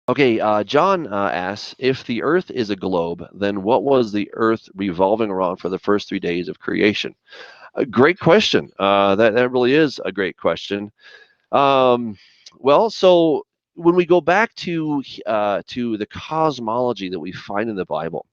Okay, John asks, if the Earth is a globe, then what was the Earth revolving around for the first 3 days of creation? A great question. That really is a great question. Um, well, so when we go back to the cosmology that we find in the Bible,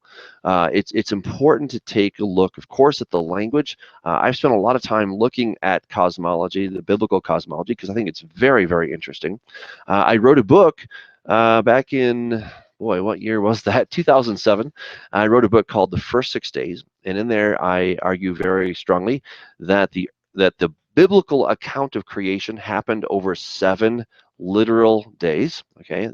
it's important to take a look, of course, at the language. I've spent a lot of time looking at cosmology, the biblical cosmology, because I think it's very, very interesting. I wrote a book back in, boy, what year was that? 2007. I wrote a book called The First 6 Days, and in there I argue very strongly that the biblical account of creation happened over 7 literal days. Okay,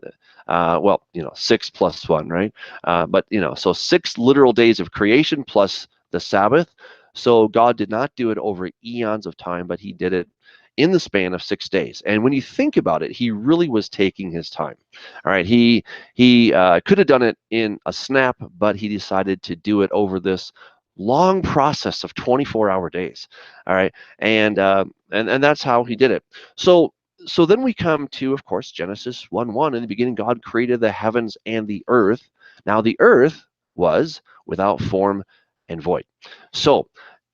well, 6 plus 1, right? But so 6 literal days of creation plus the Sabbath. So God did not do it over eons of time, but He did it in the span of 6 days. And when you think about it, He really was taking His time. All right, He could have done it in a snap, but He decided to do it over this long process of 24-hour days. All right, and that's how He did it. So then we come to, of course, Genesis 1:1. In the beginning, God created the heavens and the earth. Now the earth was without form and void. So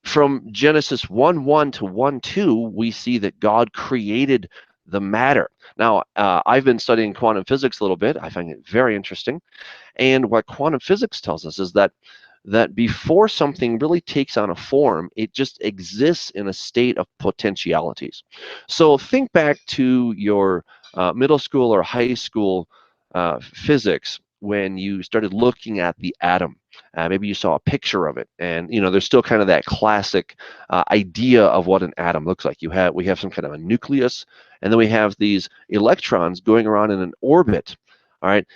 from Genesis 1:1 to 1:2, we see that God created the matter. Now, I've been studying quantum physics a little bit. I find it very interesting. And what quantum physics tells us is that before something really takes on a form, it just exists in a state of potentialities. So think back to your middle school or high school physics when you started looking at the atom. Maybe you saw a picture of it, and there's still kind of that classic idea of what an atom looks like. We have some kind of a nucleus, and then we have these electrons going around in an orbit. All right,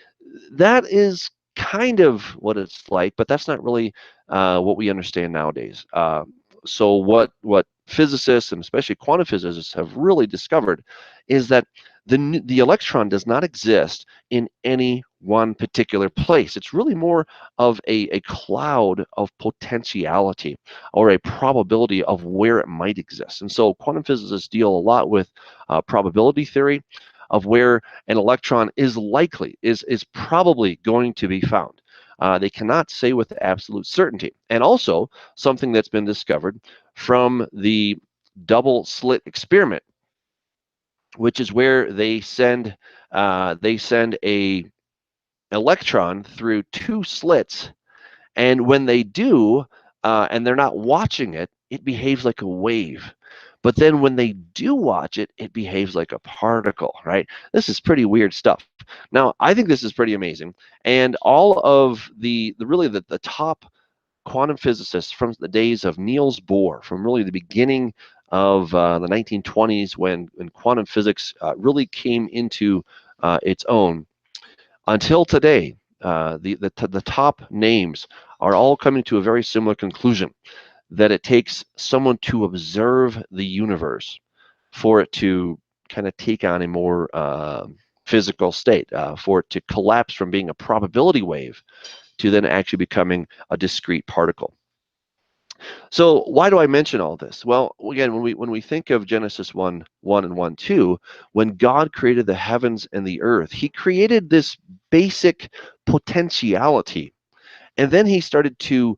that is kind of what it's like, but that's not really what we understand nowadays. So what physicists and especially quantum physicists have really discovered is that the electron does not exist in any one particular place. It's really more of a cloud of potentiality or a probability of where it might exist. And so quantum physicists deal a lot with probability theory of where an electron is probably going to be found. They cannot say with absolute certainty. And also, something that's been discovered from the double slit experiment, which is where they send a electron through two slits, and when they do, and they're not watching it, it behaves like a wave. But then when they do watch it, it behaves like a particle, right? This is pretty weird stuff. Now, I think this is pretty amazing. And all of the top quantum physicists from the days of Niels Bohr, from really the beginning of the 1920s when quantum physics really came into its own, until today, the top names are all coming to a very similar conclusion, that it takes someone to observe the universe for it to kind of take on a more physical state, for it to collapse from being a probability wave to then actually becoming a discrete particle. So why do I mention all this? Well, again, when we think of Genesis 1:1 and 1:2, when God created the heavens and the earth, He created this basic potentiality, and then He started to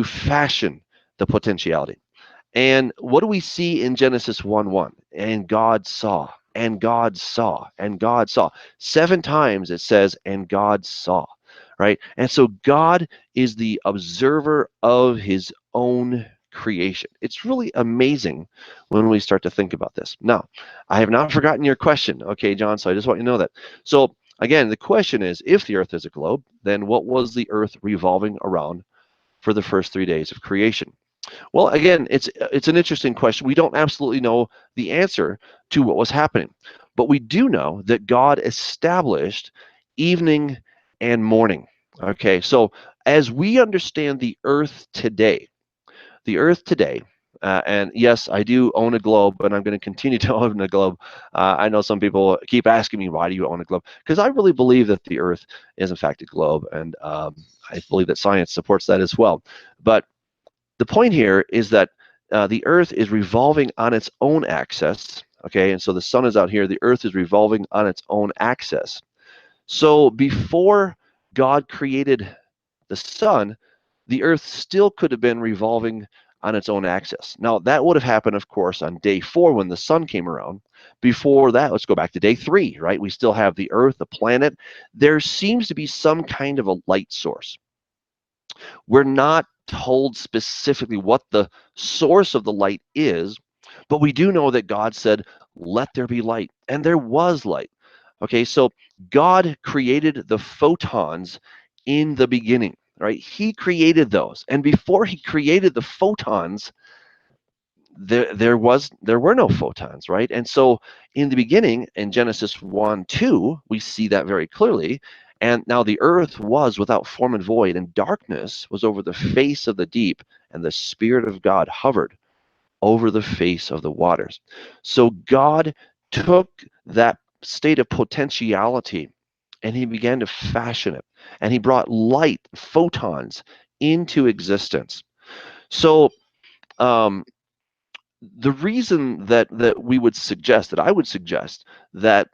fashion the potentiality. And what do we see in Genesis 1:1? And God saw, and God saw, and God saw. 7 times it says, and God saw, right? And so God is the observer of His own creation. It's really amazing when we start to think about this. Now, I have not forgotten your question, okay, John, so I just want you to know that. So again, the question is, if the earth is a globe, then what was the earth revolving around for the first 3 days of creation? Well, again, it's an interesting question. We don't absolutely know the answer to what was happening, but we do know that God established evening and morning. Okay, so as we understand the earth today, and yes, I do own a globe, and I'm going to continue to own a globe. I know some people keep asking me, why do you own a globe? Because I really believe that the earth is, in fact, a globe, and I believe that science supports that as well. But the point here is that the Earth is revolving on its own axis, okay? And so the sun is out here, the Earth is revolving on its own axis. So before God created the sun, the earth still could have been revolving on its own axis. Now, that would have happened, of course, on day 4 when the sun came around. Before that, let's go back to day 3, right? We still have the earth, the planet. There seems to be some kind of a light source. We're not told specifically what the source of the light is, but we do know that God said, let there be light, and there was light. Okay, so God created the photons in the beginning, right? He created those. And before he created the photons, there were no photons, right? And so in the beginning, in Genesis 1:2, we see that very clearly. And now the earth was without form and void, and darkness was over the face of the deep, and the Spirit of God hovered over the face of the waters. So God took that state of potentiality and he began to fashion it, and he brought light, photons, into existence. So um, the reason that we would suggest, that I would suggest, that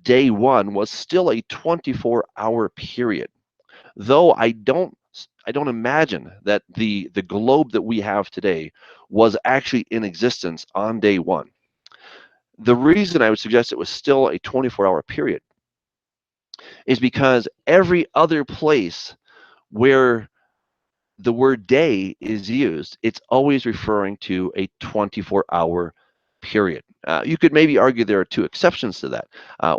day 1 was still a 24-hour period, though I don't imagine that the globe that we have today was actually in existence on day 1. The reason I would suggest it was still a 24-hour period is because every other place where the word day is used, it's always referring to a 24-hour period. You could maybe argue there are 2 exceptions to that.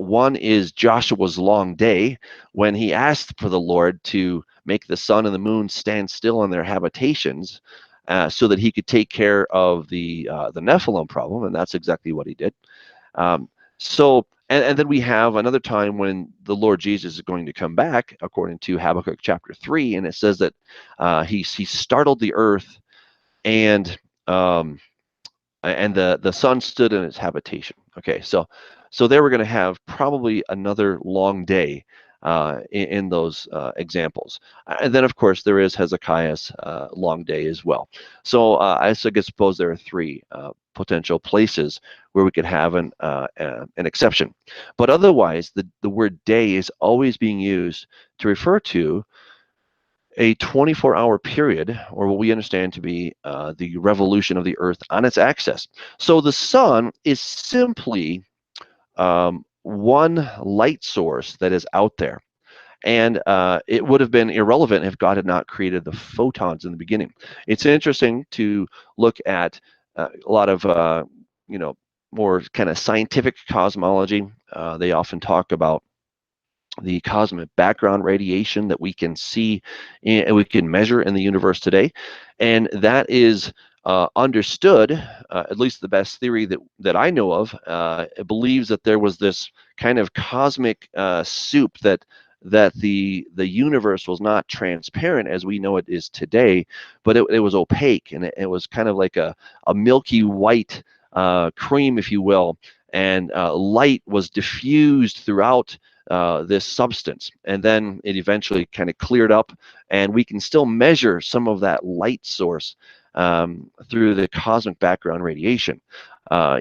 One is Joshua's long day, when he asked for the Lord to make the sun and the moon stand still in their habitations, so that he could take care of the Nephilim problem, and that's exactly what he did. Um, and then we have another time when the Lord Jesus is going to come back, according to Habakkuk chapter 3, and it says that he startled the earth, and um, the sun stood in its habitation. Okay, so there we're going to have probably another long day in those examples. And then, of course, there is Hezekiah's long day as well. So I suppose there are 3 potential places where we could have an exception. But otherwise, the word day is always being used to refer to a 24-hour period, or what we understand to be the revolution of the earth on its axis. So the sun is simply one light source that is out there. And it would have been irrelevant if God had not created the photons in the beginning. It's interesting to look at a lot of, more kind of scientific cosmology. They often talk about the cosmic background radiation that we can see and we can measure in the universe today. And that is understood, at least the best theory that I know of, believes that there was this kind of cosmic soup, that the universe was not transparent as we know it is today, but it was opaque, and it was kind of like a milky white cream, if you will, and light was diffused throughout this substance, and then it eventually kind of cleared up, and we can still measure some of that light source through the cosmic background radiation,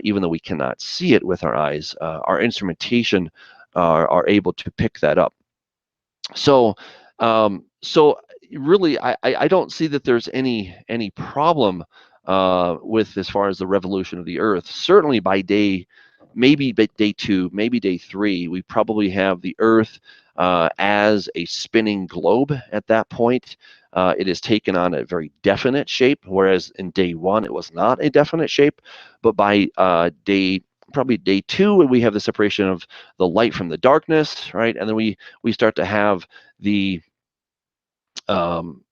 even though we cannot see it with our eyes. Our instrumentation are able to pick that up. So really, I don't see that there's any problem with, as far as the revolution of the earth. Certainly by maybe day 2, maybe day 3, we probably have the earth as a spinning globe at that point. It has taken on a very definite shape, whereas in day 1 it was not a definite shape. But by probably day 2, we have the separation of the light from the darkness, right? And then we start to have the Yevishah,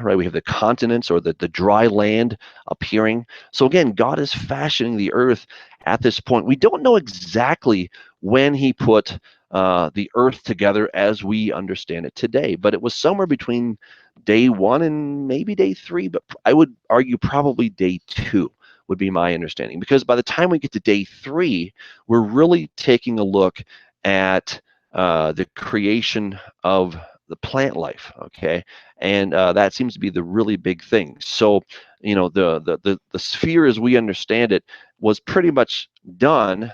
right? We have the continents, or the dry land appearing. So again, God is fashioning the earth at this point. We don't know exactly when he put the earth together as we understand it today, but it was somewhere between day 1 and maybe day 3, but I would argue probably day 2 would be my understanding, because by the time we get to day 3, we're really taking a look at the creation of the plant life, okay, and that seems to be the really big thing. So, the sphere as we understand it was pretty much done.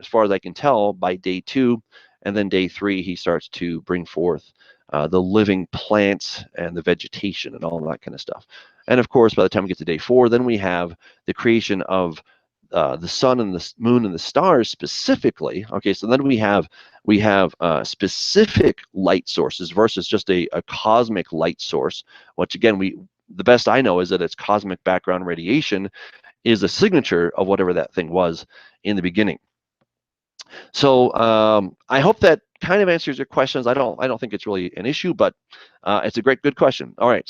as far as I can tell, by day 2, and then day 3, he starts to bring forth the living plants and the vegetation and all that kind of stuff. And of course, by the time we get to day 4, then we have the creation of the sun and the moon and the stars specifically. Okay, so then we have specific light sources versus just a cosmic light source, which again, the best I know is that it's cosmic background radiation is a signature of whatever that thing was in the beginning. So I hope that kind of answers your questions. I don't think it's really an issue, but it's a good question. All right.